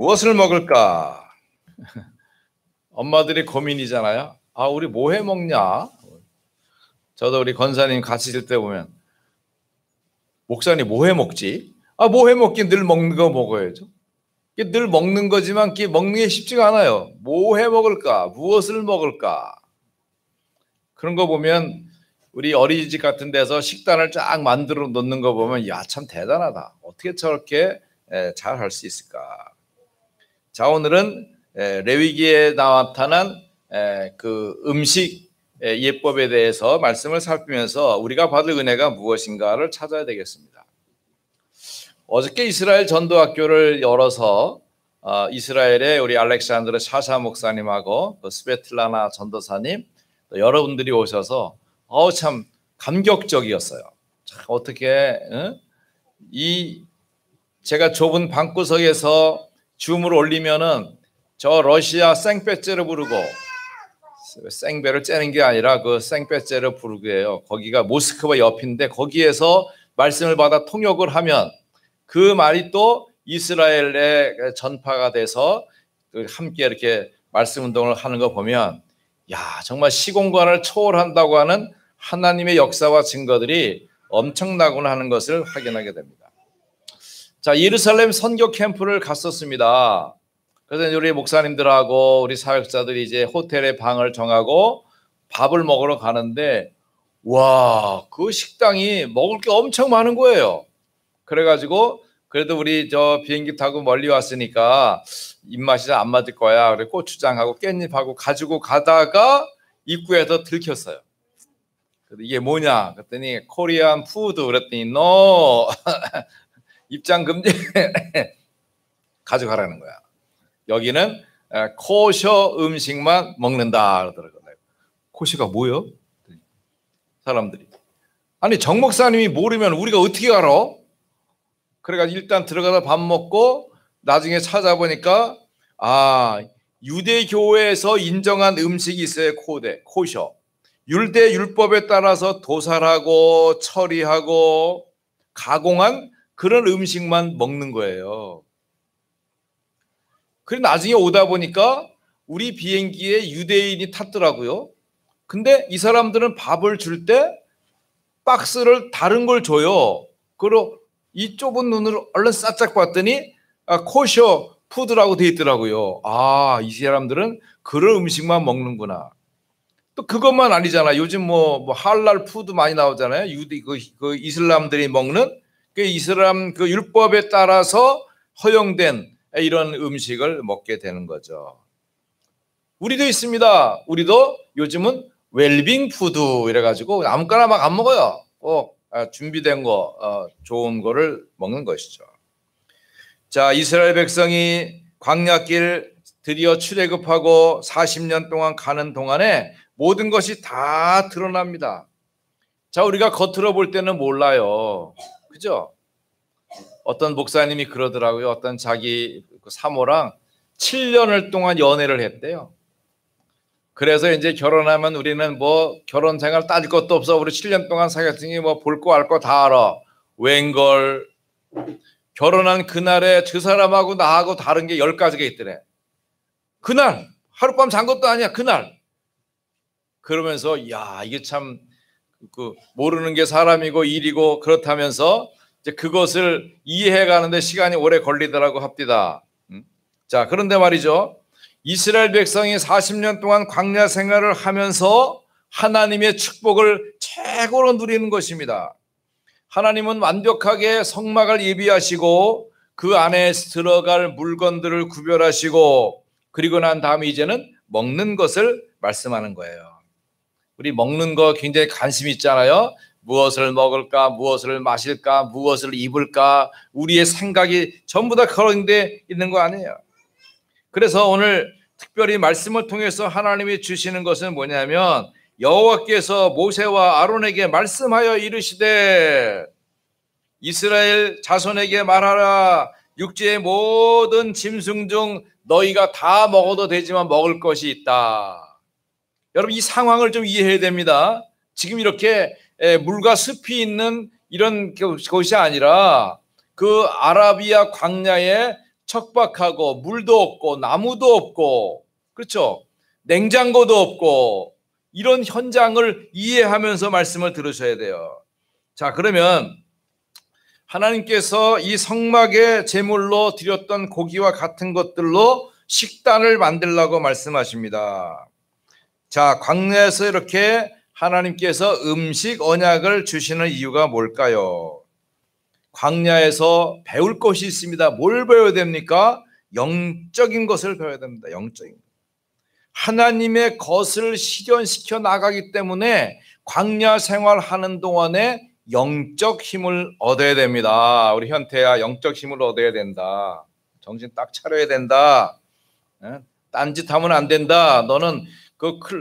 무엇을 먹을까? 엄마들이 고민이잖아요. 아, 우리 뭐 해 먹냐? 저도 우리 권사님 같이 있을 때 보면 목사님 뭐 해 먹지? 아, 뭐 해 먹긴 늘 먹는 거 먹어야죠. 늘 먹는 거지만 먹는 게 쉽지가 않아요. 뭐 해 먹을까? 무엇을 먹을까? 그런 거 보면 우리 어린이집 같은 데서 식단을 쫙 만들어 놓는 거 보면 야, 참 대단하다. 어떻게 저렇게 잘 할 수 있을까? 자, 오늘은 레위기에 나타난 그 음식 예법에 대해서 말씀을 살피면서 우리가 받을 은혜가 무엇인가를 찾아야 되겠습니다. 어저께 이스라엘 전도학교를 열어서 이스라엘의 우리 알렉산드르 샤샤 목사님하고 스베틀라나 전도사님 여러분들이 오셔서 참 감격적이었어요. 참 어떻게 이 제가 좁은 방구석에서 줌을 올리면은 저 러시아 생배째를 부르고 생배를 째는 게 아니라 그 생배째를 부르게요. 거기가 모스크바 옆인데 거기에서 말씀을 받아 통역을 하면 그 말이 또 이스라엘에 전파가 돼서 함께 이렇게 말씀 운동을 하는 거 보면 야, 정말 시공간을 초월한다고 하는 하나님의 역사와 증거들이 엄청나구나 하는 것을 확인하게 됩니다. 자, 예루살렘 선교 캠프를 갔었습니다. 그래서 우리 목사님들하고 우리 사역자들이 이제 호텔에 방을 정하고 밥을 먹으러 가는데 와, 그 식당이 먹을 게 엄청 많은 거예요. 그래가지고 그래도 우리 저 비행기 타고 멀리 왔으니까 입맛이 잘 안 맞을 거야. 그래 고추장하고 깻잎하고 가지고 가다가 입구에서 들켰어요. 이게 뭐냐? 그랬더니 코리안 푸드 그랬더니 no 입장 금지 가져가라는 거야. 여기는 코셔 음식만 먹는다 그러더라고요. 코셔가 뭐요? 사람들이 아니 정 목사님이 모르면 우리가 어떻게 알아? 그래가지고 일단 들어가서 밥 먹고 나중에 찾아보니까 유대교회에서 인정한 음식이 있어요. 코셔. 율대 율법에 따라서 도살하고 처리하고 가공한 그런 음식만 먹는 거예요. 그래 나중에 오다 보니까 우리 비행기에 유대인이 탔더라고요. 근데 이 사람들은 밥을 줄 때 박스를 다른 걸 줘요. 그리고 이 좁은 눈으로 얼른 싹싹 봤더니 코셔 푸드라고 돼 있더라고요. 이 사람들은 그런 음식만 먹는구나. 또 그것만 아니잖아. 요즘 뭐 할랄 푸드 많이 나오잖아요. 그 이슬람들이 먹는 그 이슬람 그 율법에 따라서 허용된 이런 음식을 먹게 되는 거죠. 우리도 있습니다. 우리도 요즘은 웰빙 푸드 이래가지고 아무거나 막 안 먹어요. 준비된 거 좋은 거를 먹는 것이죠. 자, 이스라엘 백성이 광야길 드디어 출애굽하고 40년 동안 가는 동안에 모든 것이 다 드러납니다. 자, 우리가 겉으로 볼 때는 몰라요. 그죠? 어떤 목사님이 그러더라고요. 어떤 자기 사모랑 7년을 동안 연애를 했대요. 그래서 이제 결혼하면 우리는 뭐 결혼 생활 따질 것도 없어. 우리 7년 동안 사귀었으니 뭐 볼 거 알 거 다 알아. 웬걸 결혼한 그날에 저 사람하고 나하고 다른 게 10가지가 있더래. 그날 하룻밤 잔 것도 아니야. 그날. 그러면서 야, 이게 참 모르는 게 사람이고 일이고 그렇다면서 이제 그것을 이해해 가는데 시간이 오래 걸리더라고 합디다. 자, 그런데 말이죠. 이스라엘 백성이 40년 동안 광야 생활을 하면서 하나님의 축복을 최고로 누리는 것입니다. 하나님은 완벽하게 성막을 예비하시고 그 안에 들어갈 물건들을 구별하시고 그리고 난 다음에 이제는 먹는 것을 말씀하는 거예요. 우리 먹는 거 굉장히 관심 있잖아요. 무엇을 먹을까, 무엇을 마실까, 무엇을 입을까 우리의 생각이 전부 다 그런 데 있는 거 아니에요. 그래서 오늘 특별히 말씀을 통해서 하나님이 주시는 것은 뭐냐면 여호와께서 모세와 아론에게 말씀하여 이르시되 이스라엘 자손에게 말하라. 육지의 모든 짐승 중 너희가 다 먹어도 되지만 먹을 것이 있다. 여러분 이 상황을 좀 이해해야 됩니다. 지금 이렇게 물과 숲이 있는 이런 곳이 아니라 그 아라비아 광야에 척박하고 물도 없고 나무도 없고, 그렇죠? 냉장고도 없고, 이런 현장을 이해하면서 말씀을 들으셔야 돼요. 자, 그러면 하나님께서 이 성막의 제물로 드렸던 고기와 같은 것들로 식단을 만들라고 말씀하십니다. 자, 광야에서 이렇게 하나님께서 음식 언약을 주시는 이유가 뭘까요? 광야에서 배울 것이 있습니다. 뭘 배워야 됩니까? 영적인 것을 배워야 됩니다. 영적인 것. 하나님의 것을 실현시켜 나가기 때문에 광야 생활하는 동안에 영적 힘을 얻어야 됩니다. 우리 현태야, 영적 힘을 얻어야 된다. 정신 딱 차려야 된다. 딴짓하면 안 된다. 너는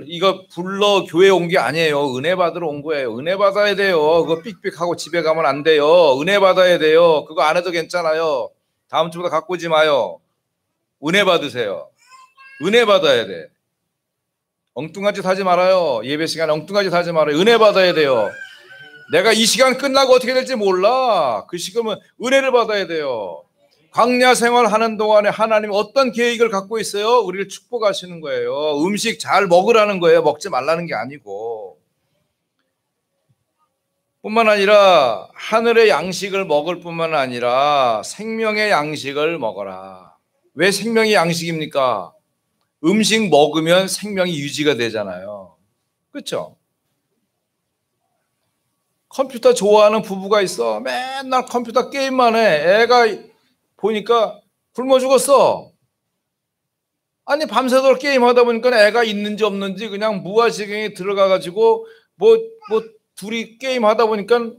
이거 불러 교회 온 게 아니에요. 은혜 받으러 온 거예요. 은혜 받아야 돼요. 그거 삑삑하고 집에 가면 안 돼요. 은혜 받아야 돼요. 그거 안 해도 괜찮아요. 다음 주보다 갖고 오지 마요. 은혜 받으세요. 은혜 받아야 돼. 엉뚱한 짓 하지 말아요. 예배 시간에 엉뚱한 짓 하지 말아요. 은혜 받아야 돼요. 내가 이 시간 끝나고 어떻게 될지 몰라. 그 시간은 은혜를 받아야 돼요. 광야 생활하는 동안에 하나님 어떤 계획을 갖고 있어요? 우리를 축복하시는 거예요. 음식 잘 먹으라는 거예요. 먹지 말라는 게 아니고. 뿐만 아니라 하늘의 양식을 먹을 뿐만 아니라 생명의 양식을 먹어라. 왜 생명의 양식입니까? 음식 먹으면 생명이 유지가 되잖아요. 그렇죠? 컴퓨터 좋아하는 부부가 있어. 맨날 컴퓨터 게임만 해. 애가 보니까 굶어 죽었어. 아니, 밤새도록 게임하다 보니까 애가 있는지 없는지 그냥 무아지경에 들어가가지고 뭐 둘이 게임하다 보니까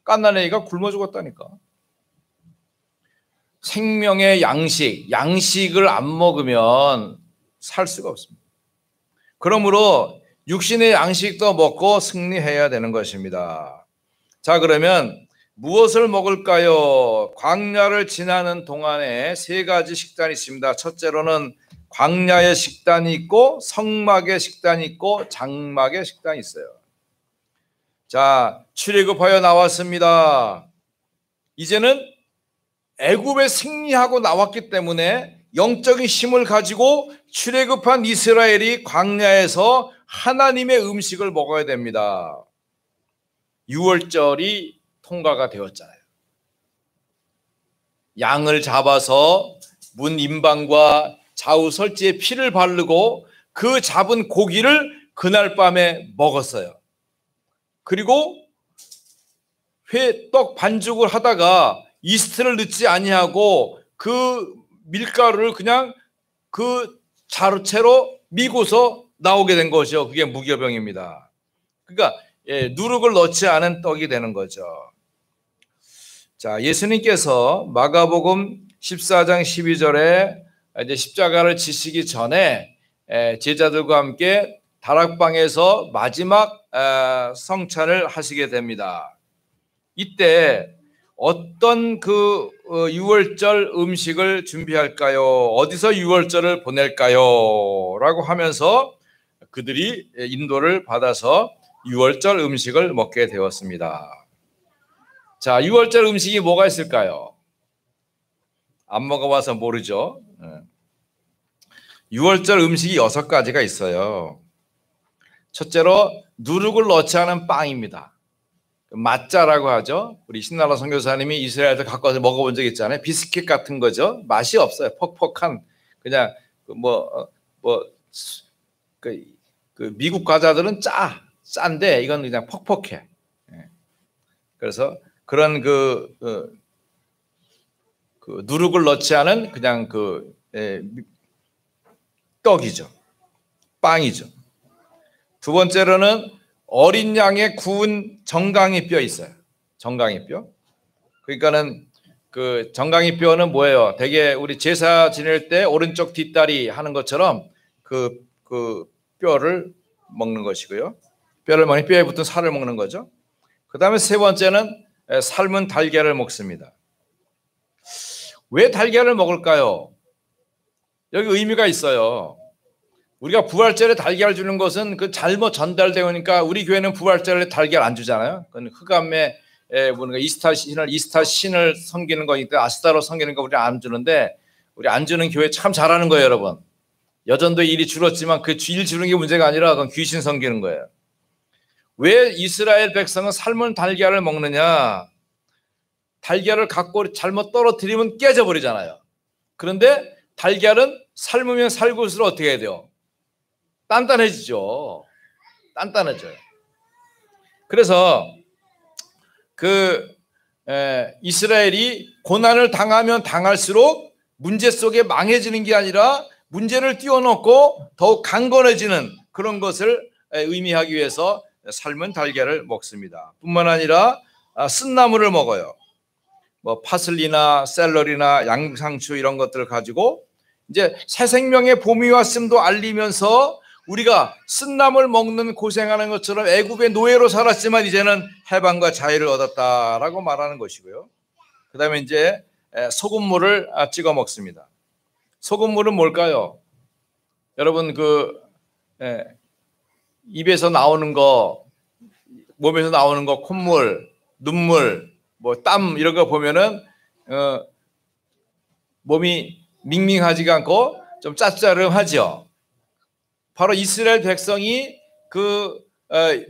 갓난 애가 굶어 죽었다니까. 생명의 양식을 안 먹으면 살 수가 없습니다. 그러므로 육신의 양식도 먹고 승리해야 되는 것입니다. 자, 그러면 무엇을 먹을까요? 광야를 지나는 동안에 세 가지 식단이 있습니다. 첫째로는 광야의 식단이 있고, 성막의 식단이 있고, 장막의 식단이 있어요. 자, 출애굽하여 나왔습니다. 이제는 애굽에 승리하고 나왔기 때문에 영적인 힘을 가지고 출애굽한 이스라엘이 광야에서 하나님의 음식을 먹어야 됩니다. 유월절이 통과가 되었잖아요. 양을 잡아서 문 임방과 좌우 설지에 피를 바르고 그 잡은 고기를 그날 밤에 먹었어요. 그리고 회떡 반죽을 하다가 이스트를 넣지 아니하고 그 밀가루를 그냥 그 자루채로 미고서 나오게 된 것이요. 그게 무교병입니다. 그러니까 누룩을 넣지 않은 떡이 되는 거죠. 자, 예수님께서 마가복음 14장 12절에 이제 십자가를 지시기 전에 제자들과 함께 다락방에서 마지막 성찬을 하시게 됩니다. 이때 어떤 그 유월절 음식을 준비할까요? 어디서 유월절을 보낼까요? 라고 하면서 그들이 인도를 받아서 유월절 음식을 먹게 되었습니다. 자, 유월절 음식이 뭐가 있을까요? 안 먹어봐서 모르죠. 유월절 음식이 6가지가 있어요. 첫째로 누룩을 넣지 않은 빵입니다. 맛자라고 하죠. 우리 신나라 선교사님이 이스라엘에서 갖고 와서 먹어본 적 있잖아요. 비스킷 같은 거죠. 맛이 없어요. 퍽퍽한 그냥 그 미국 과자들은 짠데 이건 그냥 퍽퍽해. 그래서 그런 그 누룩을 넣지 않은 그냥 떡이죠. 빵이죠. 두 번째로는 어린 양의 구운 정강이 뼈 있어요. 정강이 뼈. 그러니까는 그 정강이 뼈는 뭐예요? 되게 우리 제사 지낼 때 오른쪽 뒷다리 하는 것처럼 그 뼈를 먹는 것이고요. 뼈를 먹니 뼈에 붙은 살을 먹는 거죠. 그 다음에 세 번째는 삶은 달걀을 먹습니다. 왜 달걀을 먹을까요? 여기 의미가 있어요. 우리가 부활절에 달걀 주는 것은 그 잘못 전달되니까 우리 교회는 부활절에 달걀 안 주잖아요. 그건 흑암의 뭔가 이스타 신을 섬기는 거니까 아스타로 섬기는 거 우리 안 주는데 우리 안주는 교회 참 잘하는 거예요, 여러분. 여전도 일이 줄었지만 그 일 줄는 게 문제가 아니라 그건 귀신 섬기는 거예요. 왜 이스라엘 백성은 삶은 달걀을 먹느냐? 달걀을 갖고 잘못 떨어뜨리면 깨져버리잖아요. 그런데 달걀은 삶으면 살고있을수록 어떻게 해야 돼요? 단단해지죠. 단단해져요. 그래서 이스라엘이 고난을 당하면 당할수록 문제 속에 망해지는 게 아니라 문제를 띄워놓고 더욱 강건해지는 그런 것을 의미하기 위해서 삶은 달걀을 먹습니다. 뿐만 아니라 쓴나물을 먹어요. 뭐 파슬리나 샐러리나 양상추 이런 것들을 가지고 이제 새 생명의 봄이 왔음도 알리면서 우리가 쓴나물 먹는 고생하는 것처럼 애굽의 노예로 살았지만 이제는 해방과 자유를 얻었다라고 말하는 것이고요. 그 다음에 이제 소금물을 찍어 먹습니다. 소금물은 뭘까요? 여러분 입에서 나오는 거, 몸에서 나오는 거, 콧물, 눈물, 뭐 땀 이런 거 보면은 몸이 밍밍하지가 않고 좀 짭짤하죠. 바로 이스라엘 백성이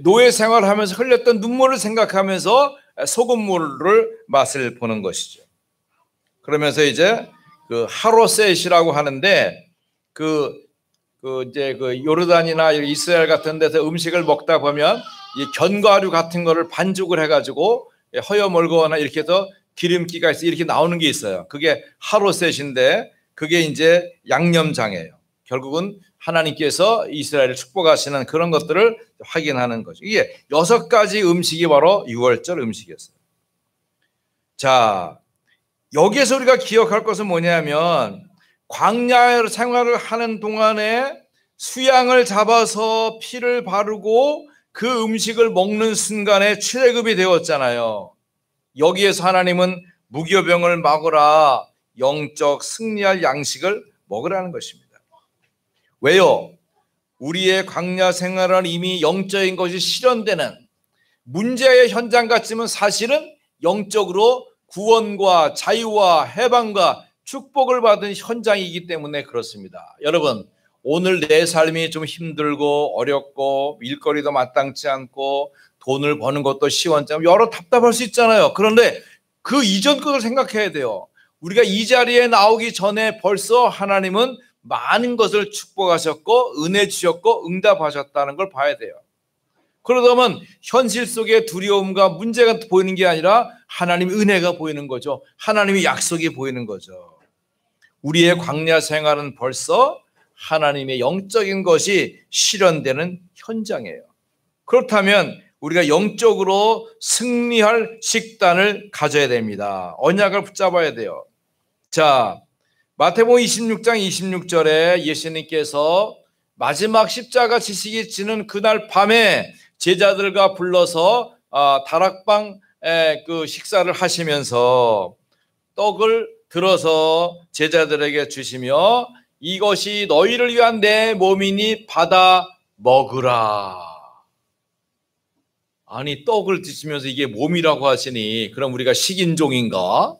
노예 생활하면서 흘렸던 눈물을 생각하면서 소금물을 맛을 보는 것이죠. 그러면서 이제 하로셋이라고 하는데 이제 요르단이나 이스라엘 같은 데서 음식을 먹다 보면 이 견과류 같은 거를 반죽을 해가지고 허여 멀거나 이렇게 해서 기름기가 있어 이렇게 나오는 게 있어요. 그게 하로셋인데 그게 이제 양념장이에요. 결국은 하나님께서 이스라엘을 축복하시는 그런 것들을 확인하는 거죠. 이게 6가지 음식이 바로 6월절 음식이었어요. 자, 여기에서 우리가 기억할 것은 뭐냐면 광야 생활을 하는 동안에 수양을 잡아서 피를 바르고 그 음식을 먹는 순간에 출애굽이 되었잖아요. 여기에서 하나님은 무교병을 막으라, 영적 승리할 양식을 먹으라는 것입니다. 왜요? 우리의 광야 생활은 이미 영적인 것이 실현되는 문제의 현장 같지만 사실은 영적으로 구원과 자유와 해방과 축복을 받은 현장이기 때문에 그렇습니다. 여러분, 오늘 내 삶이 좀 힘들고 어렵고 일거리도 마땅치 않고 돈을 버는 것도 시원치 않고 여러 답답할 수 있잖아요. 그런데 그 이전 것을 생각해야 돼요. 우리가 이 자리에 나오기 전에 벌써 하나님은 많은 것을 축복하셨고 은혜 주셨고 응답하셨다는 걸 봐야 돼요. 그러다면 현실 속에 두려움과 문제가 보이는 게 아니라 하나님의 은혜가 보이는 거죠. 하나님의 약속이 보이는 거죠. 우리의 광야 생활은 벌써 하나님의 영적인 것이 실현되는 현장이에요. 그렇다면 우리가 영적으로 승리할 식단을 가져야 됩니다. 언약을 붙잡아야 돼요. 자, 마태복음 26장 26절에 예수님께서 마지막 십자가 지시기 지는 그날 밤에 제자들과 불러서 다락방 식사를 하시면서 떡을 들어서 제자들에게 주시며 이것이 너희를 위한 내 몸이니 받아 먹으라. 아니, 떡을 드시면서 이게 몸이라고 하시니 그럼 우리가 식인종인가?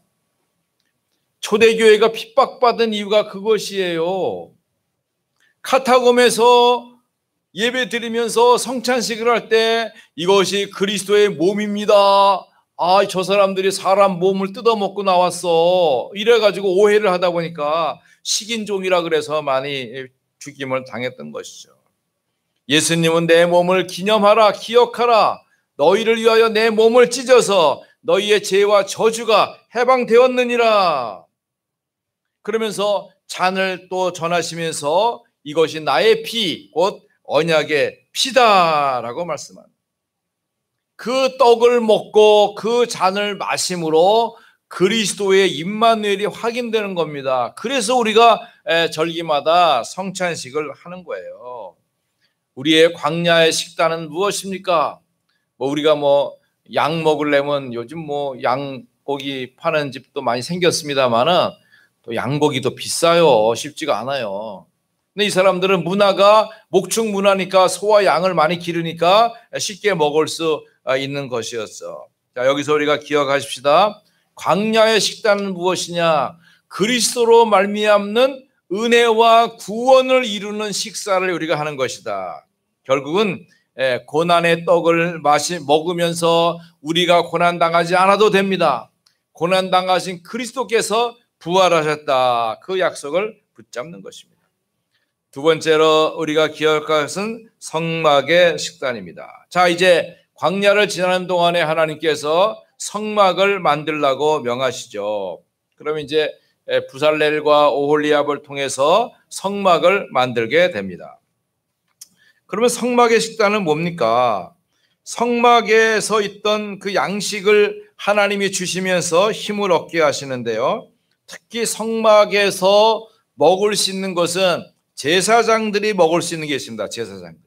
초대교회가 핍박받은 이유가 그것이에요. 카타콤에서 예배 드리면서 성찬식을 할 때 이것이 그리스도의 몸입니다. 아, 저 사람들이 사람 몸을 뜯어먹고 나왔어. 이래가지고 오해를 하다 보니까 식인종이라 그래서 많이 죽임을 당했던 것이죠. 예수님은 내 몸을 기념하라, 기억하라. 너희를 위하여 내 몸을 찢어서 너희의 죄와 저주가 해방되었느니라. 그러면서 잔을 또 전하시면서 이것이 나의 피, 곧 언약의 피다라고 말씀합니다. 그 떡을 먹고 그 잔을 마심으로 그리스도의 임마누엘이 확인되는 겁니다. 그래서 우리가 절기마다 성찬식을 하는 거예요. 우리의 광야의 식단은 무엇입니까? 우리가 양 먹으려면 요즘 양고기 파는 집도 많이 생겼습니다만은 또 양고기도 비싸요. 쉽지가 않아요. 근데 이 사람들은 문화가 목축 문화니까 소와 양을 많이 기르니까 쉽게 먹을 수 있는 것이었어. 자, 여기서 우리가 기억하십시다. 광야의 식단은 무엇이냐? 그리스도로 말미암는 은혜와 구원을 이루는 식사를 우리가 하는 것이다. 결국은 고난의 떡을 먹으면서 우리가 고난당하지 않아도 됩니다. 고난당하신 그리스도께서 부활하셨다. 그 약속을 붙잡는 것입니다. 두 번째로 우리가 기억할 것은 성막의 식단입니다. 자, 이제 광야를 지나는 동안에 하나님께서 성막을 만들라고 명하시죠. 그러면 이제 부살렐과 오홀리압을 통해서 성막을 만들게 됩니다. 그러면 성막의 식단은 뭡니까? 성막에서 있던 그 양식을 하나님이 주시면서 힘을 얻게 하시는데요. 특히 성막에서 먹을 수 있는 것은 제사장들이 먹을 수 있는 게 있습니다. 제사장들.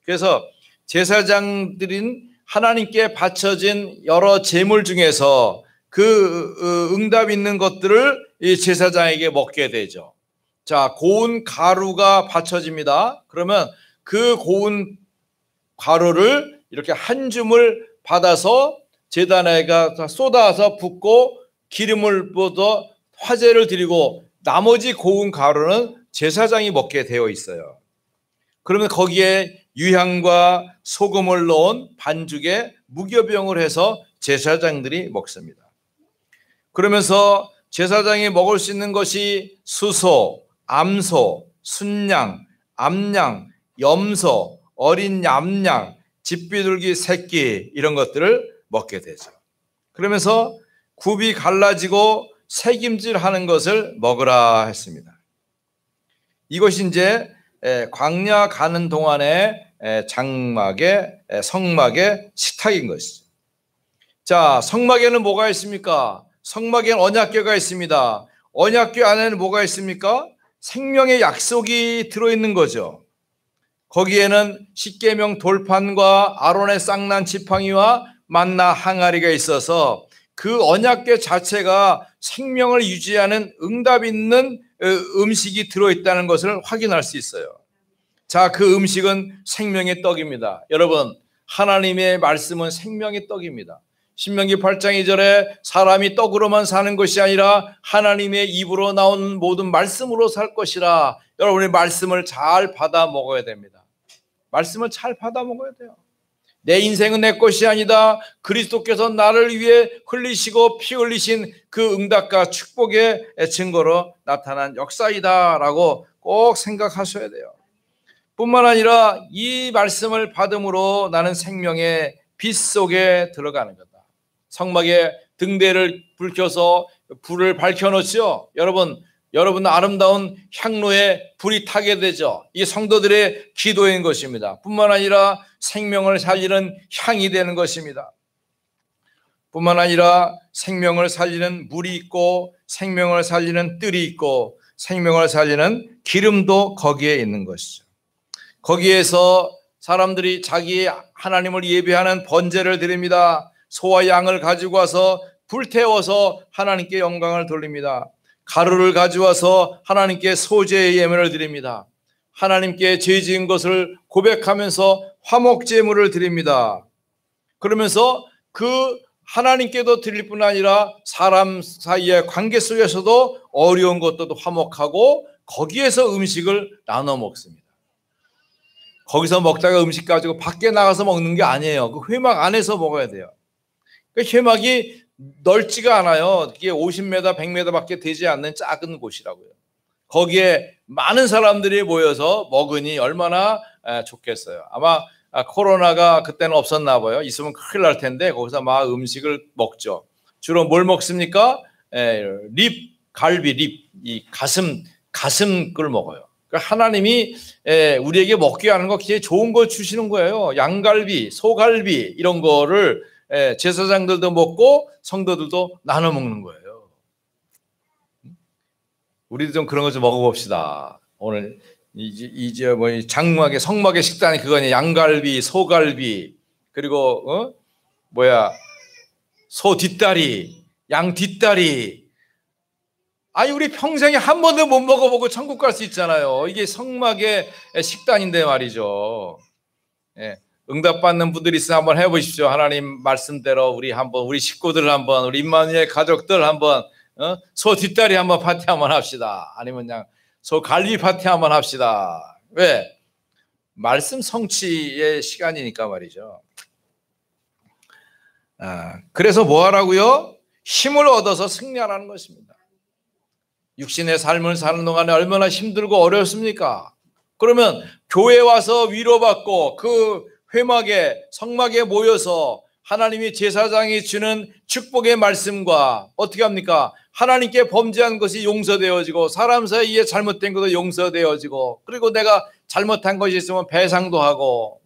그래서 제사장들인 하나님께 바쳐진 여러 제물 중에서 그 응답 있는 것들을 이 제사장에게 먹게 되죠. 자, 고운 가루가 바쳐집니다. 그러면 그 고운 가루를 이렇게 한 줌을 받아서 제단에가 쏟아서 붓고 기름을 부어 화제를 드리고 나머지 고운 가루는 제사장이 먹게 되어 있어요. 그러면 거기에 유향과 소금을 넣은 반죽에 무교병을 해서 제사장들이 먹습니다. 그러면서 제사장이 먹을 수 있는 것이 수소, 암소, 순양, 암양, 염소, 어린 얌양, 집비둘기 새끼 이런 것들을 먹게 되죠. 그러면서 굽이 갈라지고 새김질하는 것을 먹으라 했습니다. 이것이 이제 광야 가는 동안에 성막의 식탁인 것이죠. 자, 성막에는 뭐가 있습니까? 성막에는 언약궤가 있습니다. 언약궤 안에는 뭐가 있습니까? 생명의 약속이 들어있는 거죠. 거기에는 십계명 돌판과 아론의 쌍난 지팡이와 만나 항아리가 있어서 그 언약궤 자체가 생명을 유지하는 응답 있는 음식이 들어있다는 것을 확인할 수 있어요. 자, 그 음식은 생명의 떡입니다. 여러분, 하나님의 말씀은 생명의 떡입니다. 신명기 8장 2절에 사람이 떡으로만 사는 것이 아니라 하나님의 입으로 나온 모든 말씀으로 살 것이라. 여러분의 말씀을 잘 받아 먹어야 됩니다. 말씀을 잘 받아 먹어야 돼요. 내 인생은 내 것이 아니다. 그리스도께서 나를 위해 흘리시고 피 흘리신 그 응답과 축복의 증거로 나타난 역사이다 라고 꼭 생각하셔야 돼요. 뿐만 아니라 이 말씀을 받음으로 나는 생명의 빛 속에 들어가는 거다. 성막에 등대를 불켜서 불을 밝혀놓죠. 여러분 아름다운 향로에 불이 타게 되죠. 이게 성도들의 기도인 것입니다. 뿐만 아니라 생명을 살리는 향이 되는 것입니다. 뿐만 아니라 생명을 살리는 물이 있고 생명을 살리는 뜰이 있고 생명을 살리는 기름도 거기에 있는 것이죠. 거기에서 사람들이 자기 하나님을 예배하는 번제를 드립니다. 소와 양을 가지고 와서 불태워서 하나님께 영광을 돌립니다. 가루를 가져와서 하나님께 소제의 예물을 드립니다. 하나님께 죄 지은 것을 고백하면서 화목제물을 드립니다. 그러면서 그 하나님께도 드릴 뿐 아니라 사람 사이의 관계 속에서도 어려운 것도 화목하고 거기에서 음식을 나눠 먹습니다. 거기서 먹다가 음식 가지고 밖에 나가서 먹는 게 아니에요. 그 회막 안에서 먹어야 돼요. 그 회막이 넓지가 않아요. 이게 50m, 100m 밖에 되지 않는 작은 곳이라고요. 거기에 많은 사람들이 모여서 먹으니 얼마나 좋겠어요. 아마 코로나가 그때는 없었나 봐요. 있으면 큰일 날 텐데 거기서 막 음식을 먹죠. 주로 뭘 먹습니까? 갈비, 이 가슴을 먹어요. 그러니까 하나님이 우리에게 먹게 하는 거 굉장히 좋은 걸 주시는 거예요. 양갈비, 소갈비 이런 거를 제사장들도 먹고 성도들도 나눠 먹는 거예요. 우리도 좀 그런 거 좀 먹어봅시다. 오늘 이제 뭐 장막의 성막의 식단이 그거니 양갈비, 소갈비 그리고 소 뒷다리, 양 뒷다리. 아니 우리 평생에 한 번도 못 먹어보고 천국 갈 수 있잖아요. 이게 성막의 식단인데 말이죠. 응답받는 분들이 있으면 한번 해보십시오. 하나님 말씀대로 우리 식구들 한번, 우리 임마누엘 가족들 한번 소 뒷다리 한번 파티 한번 합시다. 아니면 그냥 소 갈비 파티 한번 합시다. 왜? 말씀 성취의 시간이니까 말이죠. 그래서 뭐 하라고요? 힘을 얻어서 승리하라는 것입니다. 육신의 삶을 사는 동안에 얼마나 힘들고 어렵습니까? 그러면 교회 와서 위로받고 그 회막에 성막에 모여서 하나님이 제사장이 주는 축복의 말씀과 어떻게 합니까? 하나님께 범죄한 것이 용서되어지고 사람 사이에 잘못된 것도 용서되어지고 그리고 내가 잘못한 것이 있으면 배상도 하고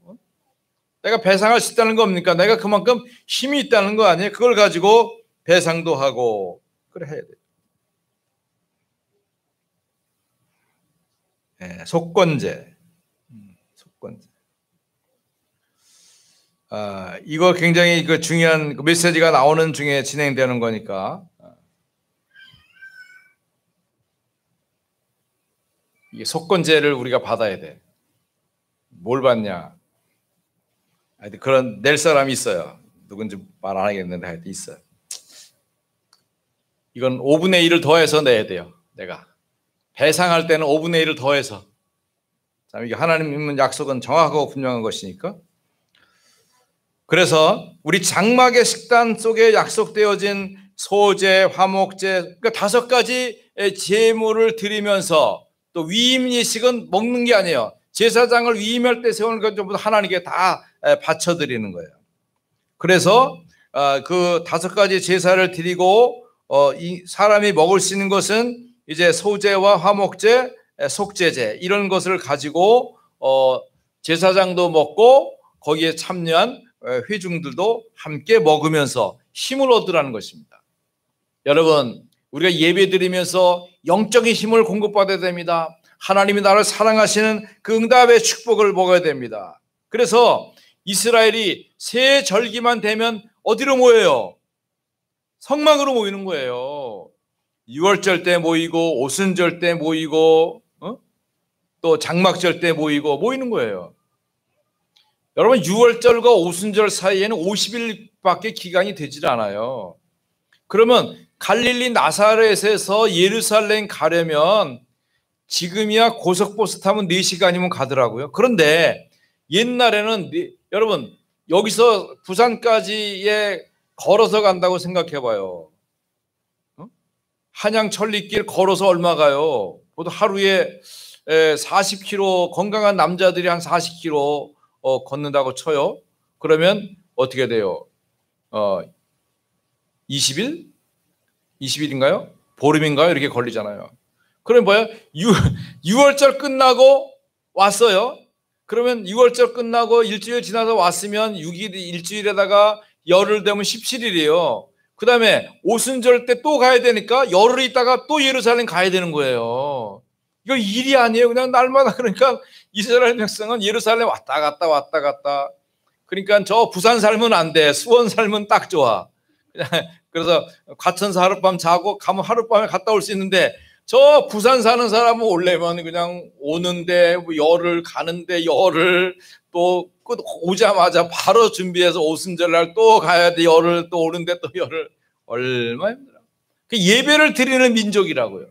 내가 배상할 수 있다는 겁니까? 내가 그만큼 힘이 있다는 거 아니에요? 그걸 가지고 배상도 하고 그래 해야 돼요. 네, 속건제. 속건제. 이거 굉장히 그 중요한 메시지가 나오는 중에 진행되는 거니까. 이게 속건제를 우리가 받아야 돼. 뭘 받냐? 그런 낼 사람이 있어요. 누군지 말 안 하겠는데 하여튼 있어요. 이건 5분의 1을 더해서 내야 돼요. 내가. 배상할 때는 5분의 1을 더해서. 자, 이게 하나님의 약속은 정확하고 분명한 것이니까. 그래서 우리 장막의 식단 속에 약속되어진 소제, 화목제, 그러니까 5가지 제물을 드리면서 또 위임 예식은 먹는 게 아니에요. 제사장을 위임할 때 세우는 건 전부 하나님께 다 바쳐드리는 거예요. 그래서 그 5가지 제사를 드리고 이 사람이 먹을 수 있는 것은 이제 소제와 화목제, 속제제 이런 것을 가지고 제사장도 먹고 거기에 참여한 회중들도 함께 먹으면서 힘을 얻으라는 것입니다. 여러분, 우리가 예배 드리면서 영적인 힘을 공급받아야 됩니다. 하나님이 나를 사랑하시는 그 응답의 축복을 먹어야 됩니다. 그래서 이스라엘이 새 절기만 되면 어디로 모여요? 성막으로 모이는 거예요. 유월절 때 모이고 오순절 때 모이고 또 장막절 때 모이는 거예요. 여러분, 유월절과 오순절 사이에는 50일밖에 기간이 되질 않아요. 그러면 갈릴리 나사렛에서 예루살렘 가려면 지금이야 고속버스 타면 4시간이면 가더라고요. 그런데 옛날에는 여러분 여기서 부산까지에 걸어서 간다고 생각해 봐요. 한양 천리길 걸어서 얼마 가요? 보통 하루에 40km, 건강한 남자들이 한 40km 걷는다고 쳐요. 그러면 어떻게 돼요? 20일? 20일인가요? 보름인가요? 이렇게 걸리잖아요. 그럼 뭐야? 6월절 끝나고 왔어요. 그러면 6월절 끝나고 일주일 지나서 왔으면 6일, 일주일에다가 열흘 되면 17일이에요. 그 다음에 오순절 때 또 가야 되니까 열흘 있다가 또 예루살렘 가야 되는 거예요. 이거 일이 아니에요. 그냥 날마다. 그러니까 이스라엘 백성은 예루살렘 왔다 갔다. 그러니까 저 부산 살면 안 돼. 수원 살면 딱 좋아. 그래서 과천서 하룻밤 자고 가면 하룻밤에 갔다 올 수 있는데 저 부산 사는 사람은 오려면 그냥 오는데 열흘, 가는데 열흘, 또 오자마자 바로 준비해서 오순절날 또 가야 돼. 열흘, 또 오는데 또 열흘. 얼마나 힘들어. 예배를 드리는 민족이라고요.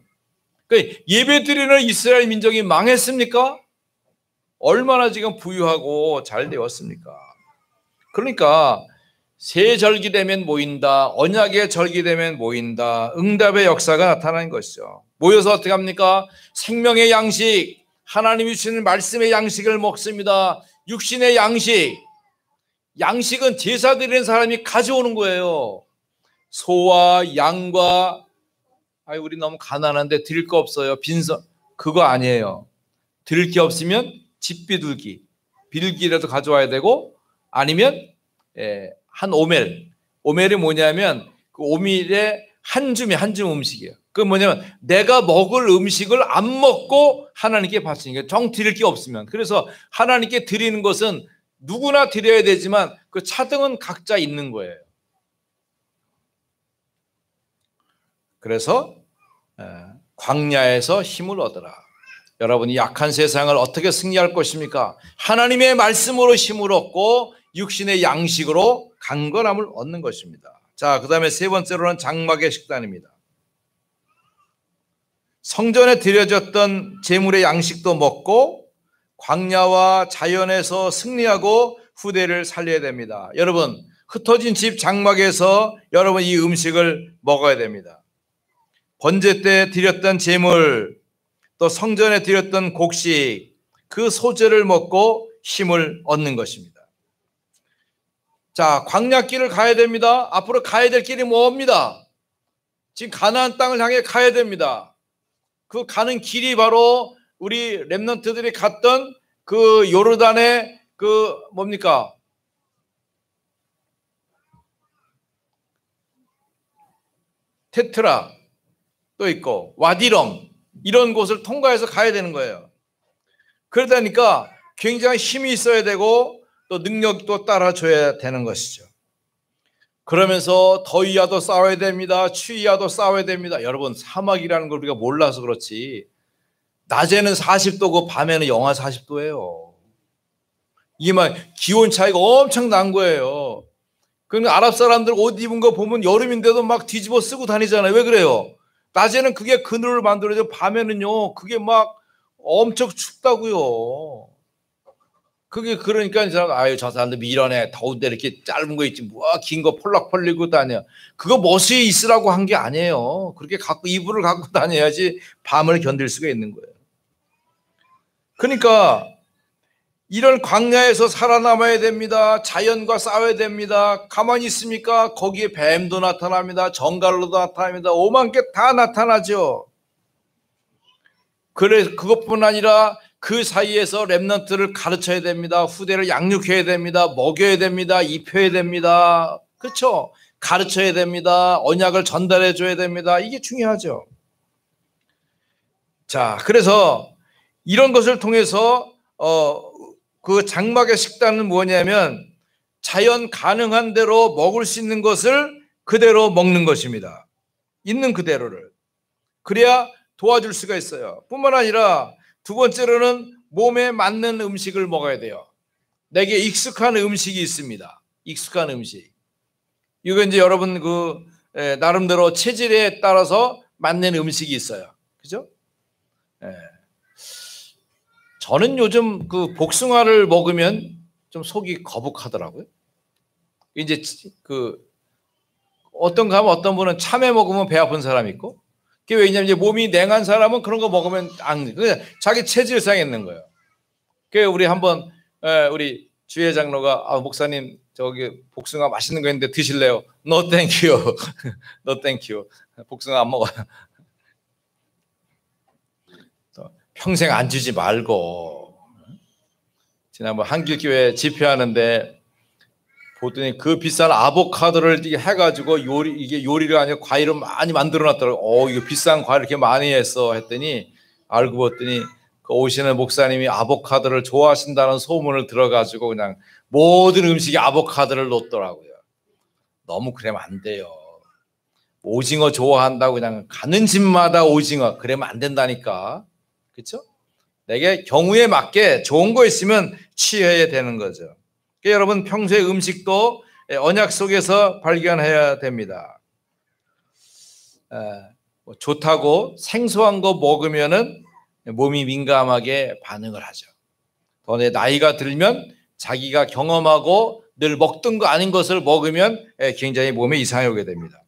예배 드리는 이스라엘 민족이 망했습니까? 얼마나 지금 부유하고 잘 되었습니까? 그러니까 새 절기 되면 모인다. 언약의 절기 되면 모인다. 응답의 역사가 나타나는 것이죠. 모여서 어떻게 합니까? 생명의 양식, 하나님이 주시는 말씀의 양식을 먹습니다. 육신의 양식. 양식은 제사 드리는 사람이 가져오는 거예요. 소와 양과 우리 너무 가난한데 드릴 거 없어요. 빈선. 그거 아니에요. 드릴 게 없으면 집 비둘기. 비둘기라도 가져와야 되고 아니면 한 오멜. 오멜이 뭐냐면 그 오멜의 한 줌 음식이에요. 그건 뭐냐면 내가 먹을 음식을 안 먹고 하나님께 바치는 게 정 드릴 게 없으면. 그래서 하나님께 드리는 것은 누구나 드려야 되지만 그 차등은 각자 있는 거예요. 그래서 광야에서 힘을 얻어라. 여러분이 약한 세상을 어떻게 승리할 것입니까? 하나님의 말씀으로 힘을 얻고 육신의 양식으로 강건함을 얻는 것입니다. 자, 그 다음에 세 번째로는 장막의 식단입니다. 성전에 드려졌던 제물의 양식도 먹고 광야와 자연에서 승리하고 후대를 살려야 됩니다. 여러분, 흩어진 집 장막에서 여러분 이 음식을 먹어야 됩니다. 번제 때 드렸던 제물, 또 성전에 드렸던 곡식, 그 소재를 먹고 힘을 얻는 것입니다. 자, 광야길을 가야 됩니다. 앞으로 가야 될 길이 뭡니다? 지금 가나안 땅을 향해 가야 됩니다. 그 가는 길이 바로 우리 렘넌트들이 갔던 그 요르단의 그 뭡니까? 테트라 또 있고 와디럼, 이런 곳을 통과해서 가야 되는 거예요. 그러다니까 굉장히 힘이 있어야 되고 또 능력도 따라줘야 되는 것이죠. 그러면서 더위와도 싸워야 됩니다. 추위와도 싸워야 됩니다. 여러분, 사막이라는 걸 우리가 몰라서 그렇지 낮에는 40도고 밤에는 영하 40도예요. 이게 막 기온 차이가 엄청 난 거예요. 그러니까 아랍 사람들 옷 입은 거 보면 여름인데도 막 뒤집어 쓰고 다니잖아요. 왜 그래요? 낮에는 그게 그늘을 만들어줘, 밤에는요 그게 막 엄청 춥다고요. 그게 그러니까 이 사람, 아유 저 사람들 밀어내, 더운데 이렇게 짧은 거 있지 뭐 긴 거 폴락 폴리고 다녀. 그거 멋이 있으라고 한 게 아니에요. 그렇게 갖고 이불을 갖고 다녀야지 밤을 견딜 수가 있는 거예요. 그러니까 이런 광야에서 살아남아야 됩니다. 자연과 싸워야 됩니다. 가만히 있습니까? 거기에 뱀도 나타납니다. 정갈로도 나타납니다. 오만 개 다 나타나죠. 그래, 그것뿐 아니라 그 사이에서 렘넌트를 가르쳐야 됩니다. 후대를 양육해야 됩니다. 먹여야 됩니다. 입혀야 됩니다. 그렇죠? 가르쳐야 됩니다. 언약을 전달해 줘야 됩니다. 이게 중요하죠. 자, 그래서 이런 것을 통해서 그 장막의 식단은 뭐냐면 자연 가능한 대로 먹을 수 있는 것을 그대로 먹는 것입니다. 있는 그대로를. 그래야 도와줄 수가 있어요. 뿐만 아니라 두 번째로는 몸에 맞는 음식을 먹어야 돼요. 내게 익숙한 음식이 있습니다. 익숙한 음식. 이거 이제 여러분 나름대로 체질에 따라서 맞는 음식이 있어요. 그죠? 저는 요즘 그 복숭아를 먹으면 좀 속이 거북하더라고요. 이제 어떤 거 하면 어떤 분은 참외 먹으면 배 아픈 사람이 있고, 그게 왜냐면 이제 몸이 냉한 사람은 그런 거 먹으면 그냥 자기 체질상 있는 거예요. 그 우리 한번 우리 주회 장로가 목사님 저기 복숭아 맛있는 거 있는데 드실래요? No thank you. No thank you. 복숭아 안 먹어요. 평생 안 주지 말고. 지난번 한길교회 집회하는데 보더니 그 비싼 아보카도를 해가지고 이게 요리가 아니라 과일을 많이 만들어놨더라고요. 이거 비싼 과일 이렇게 많이 했어 했더니 알고 봤더니 그 오시는 목사님이 아보카도를 좋아하신다는 소문을 들어가지고 그냥 모든 음식에 아보카도를 넣더라고요. 너무 그러면 안 돼요. 오징어 좋아한다고 그냥 가는 집마다 오징어 그러면 안 된다니까. 그렇죠? 내게 경우에 맞게 좋은 거 있으면 취해야 되는 거죠. 그러니까 여러분 평소에 음식도 언약 속에서 발견해야 됩니다. 좋다고 생소한 거 먹으면은 몸이 민감하게 반응을 하죠. 더 내 나이가 들면 자기가 경험하고 늘 먹던 거 아닌 것을 먹으면 굉장히 몸에 이상이 오게 됩니다.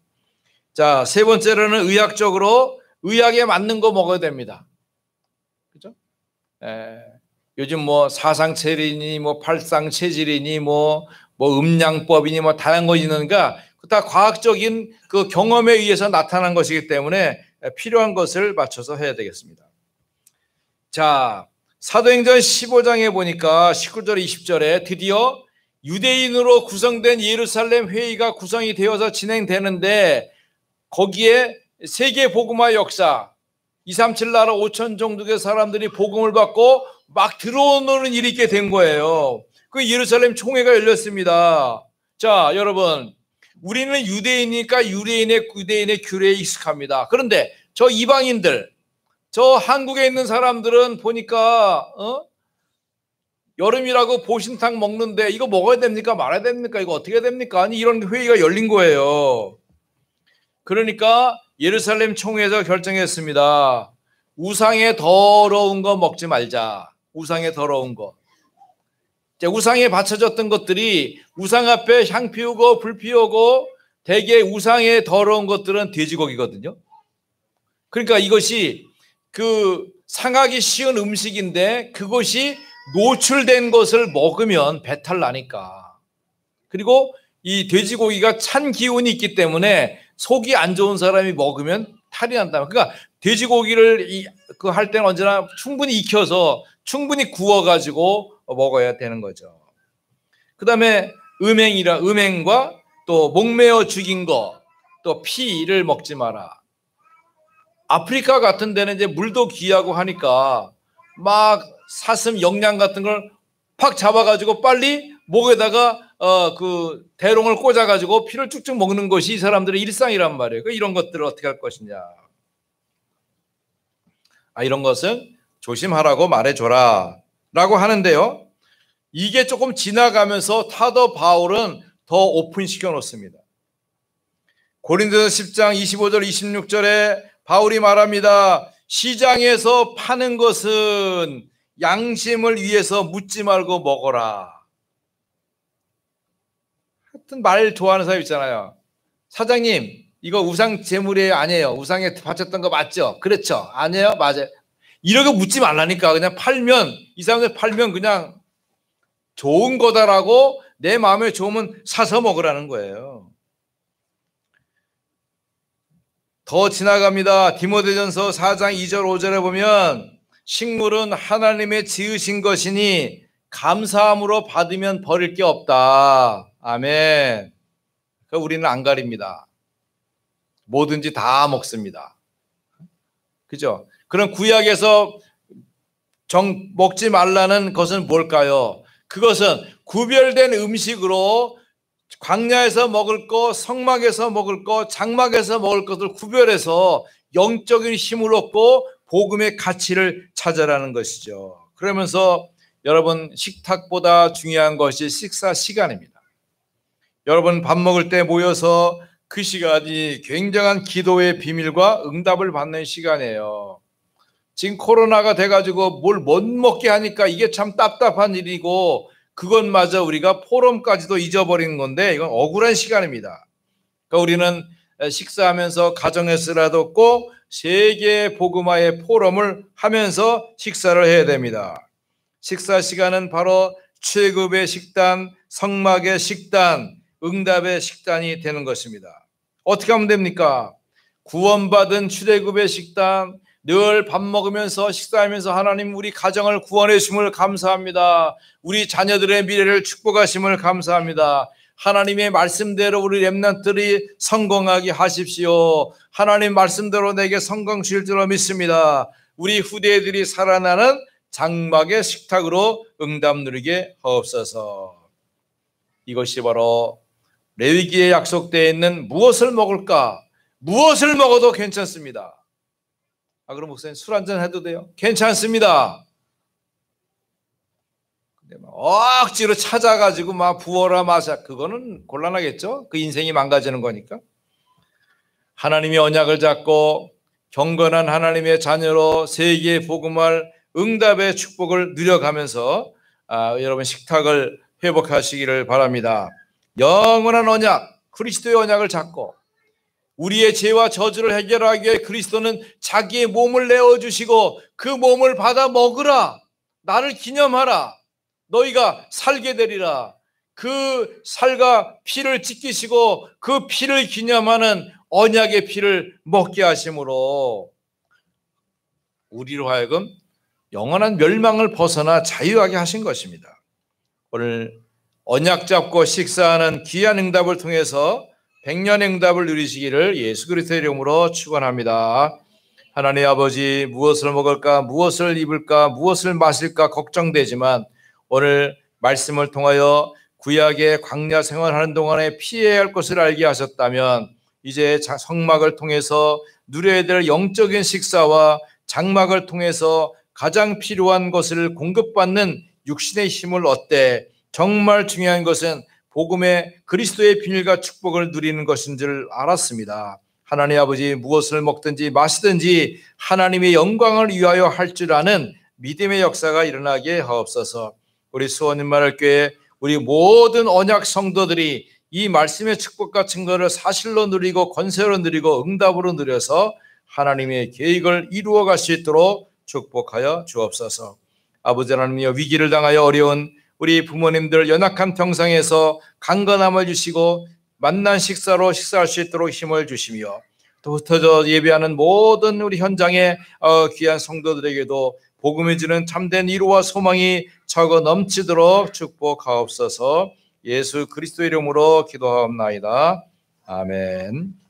자, 세 번째로는 의학적으로 의학에 맞는 거 먹어야 됩니다. 그죠? 요즘 뭐 사상체리니 뭐 팔상체질이니 뭐 음양법이니 뭐 다양한 거 있는가, 다 과학적인 그 경험에 의해서 나타난 것이기 때문에 필요한 것을 맞춰서 해야 되겠습니다. 자, 사도행전 15장에 보니까 19절 20절에 드디어 유대인으로 구성된 예루살렘 회의가 구성이 되어서 진행되는데 거기에 세계 복음화 역사 237 나라 5천 정도의 사람들이 복음을 받고 막 들어오는 일이 있게 된 거예요. 그 예루살렘 총회가 열렸습니다. 자, 여러분, 우리는 유대인이니까 유대인의 규례에 익숙합니다. 그런데 저 이방인들, 저 한국에 있는 사람들은 보니까 여름이라고 보신탕 먹는데 이거 먹어야 됩니까? 말아야 됩니까? 이거 어떻게 됩니까? 아니, 이런 회의가 열린 거예요. 그러니까 예루살렘 총회에서 결정했습니다. 우상의 더러운 거 먹지 말자. 우상의 더러운 거. 우상에 바쳐졌던 것들이 우상 앞에 향 피우고 불 피우고 대개 우상의 더러운 것들은 돼지고기거든요. 그러니까 이것이 그 상하기 쉬운 음식인데 그것이 노출된 것을 먹으면 배탈 나니까. 그리고 이 돼지고기가 찬 기운이 있기 때문에 속이 안 좋은 사람이 먹으면 탈이 난다. 그러니까 돼지고기를 할 때는 언제나 충분히 익혀서 충분히 구워가지고 먹어야 되는 거죠. 그 다음에 음행과 또 목매어 죽인 거, 또 피를 먹지 마라. 아프리카 같은 데는 이제 물도 귀하고 하니까 막 사슴 영양 같은 걸 팍 잡아가지고 빨리 목에다가 그 대롱을 꽂아가지고 피를 쭉쭉 먹는 것이 이 사람들의 일상이란 말이에요. 이런 것들을 어떻게 할 것이냐. 이런 것은 조심하라고 말해줘라 라고 하는데요. 이게 조금 지나가면서 사도 바울은 더 오픈시켜 놓습니다. 고린도서 10장 25절 26절에 바울이 말합니다. 시장에서 파는 것은 양심을 위해서 묻지 말고 먹어라. 하여튼 말 좋아하는 사람 있잖아요. 사장님, 이거 우상 제물이 아니에요. 우상에 바쳤던 거 맞죠? 그렇죠. 아니에요? 맞아요. 이렇게 묻지 말라니까. 그냥 팔면, 이 사람들 팔면 그냥 좋은 거다라고 내 마음에 좋으면 사서 먹으라는 거예요. 더 지나갑니다. 디모데전서 4장 2절 5절에 보면 식물은 하나님의 지으신 것이니 감사함으로 받으면 버릴 게 없다. 아멘. 우리는 안 가립니다. 뭐든지 다 먹습니다. 그죠? 그럼 구약에서 먹지 말라는 것은 뭘까요? 그것은 구별된 음식으로 광야에서 먹을 것, 성막에서 먹을 것, 장막에서 먹을 것을 구별해서 영적인 힘을 얻고 복음의 가치를 찾아라는 것이죠. 그러면서 여러분 식탁보다 중요한 것이 식사 시간입니다. 여러분 밥 먹을 때 모여서 그 시간이 굉장한 기도의 비밀과 응답을 받는 시간이에요. 지금 코로나가 돼가지고 뭘 못 먹게 하니까 이게 참 답답한 일이고 그것마저 우리가 포럼까지도 잊어버리는 건데 이건 억울한 시간입니다. 그러니까 우리는 식사하면서 가정에서라도 꼭 세계 복음화의 포럼을 하면서 식사를 해야 됩니다. 식사 시간은 바로 최급의 식단, 성막의 식단, 응답의 식단이 되는 것입니다. 어떻게 하면 됩니까? 구원받은 최대급의 식단, 늘 밥 먹으면서 식사하면서 하나님 우리 가정을 구원해 주심을 감사합니다. 우리 자녀들의 미래를 축복하심을 감사합니다. 하나님의 말씀대로 우리 렘넌트들이 성공하게 하십시오. 하나님 말씀대로 내게 성공 주실 줄로 믿습니다. 우리 후대들이 살아나는 장막의 식탁으로 응답 누리게 하옵소서. 이것이 바로 레위기에 약속되어 있는 무엇을 먹을까? 무엇을 먹어도 괜찮습니다. 그럼 목사님 술 한잔 해도 돼요? 괜찮습니다. 근데 막 억지로 찾아가지고 막 부어라 마셔. 그거는 곤란하겠죠? 그 인생이 망가지는 거니까. 하나님의 언약을 잡고 경건한 하나님의 자녀로 세계에 복음할 응답의 축복을 누려가면서 여러분 식탁을 회복하시기를 바랍니다. 영원한 언약, 그리스도의 언약을 잡고 우리의 죄와 저주를 해결하기 위해 그리스도는 자기의 몸을 내어주시고 그 몸을 받아 먹으라. 나를 기념하라. 너희가 살게 되리라. 그 살과 피를 찢기시고 그 피를 기념하는 언약의 피를 먹게 하심으로 우리로 하여금 영원한 멸망을 벗어나 자유하게 하신 것입니다. 오늘 언약 잡고 식사하는 귀한 응답을 통해서 백년 응답을 누리시기를 예수 그리스도의 이름으로 축원합니다. 하나님 아버지, 무엇을 먹을까, 무엇을 입을까, 무엇을 마실까 걱정되지만 오늘 말씀을 통하여 구약의 광야 생활하는 동안에 피해야 할 것을 알게 하셨다면 이제 성막을 통해서 누려야 될 영적인 식사와 장막을 통해서 가장 필요한 것을 공급받는 육신의 힘을 얻되 정말 중요한 것은 복음의 그리스도의 비밀과 축복을 누리는 것인 줄 알았습니다. 하나님 아버지, 무엇을 먹든지 마시든지 하나님의 영광을 위하여 할 줄 아는 믿음의 역사가 일어나게 하옵소서. 우리 수원인마을교회 우리 모든 언약 성도들이 이 말씀의 축복과 증거를 사실로 누리고 권세로 누리고 응답으로 누려서 하나님의 계획을 이루어 갈 수 있도록 축복하여 주옵소서. 아버지 하나님이여, 위기를 당하여 어려운 우리 부모님들 연약한 평상에서 강건함을 주시고 만난 식사로 식사할 수 있도록 힘을 주시며, 또 흩어져 예배하는 모든 우리 현장의 귀한 성도들에게도 복음이 주는 참된 위로와 소망이 차고 넘치도록 축복하옵소서. 예수 그리스도 이름으로 기도하옵나이다. 아멘.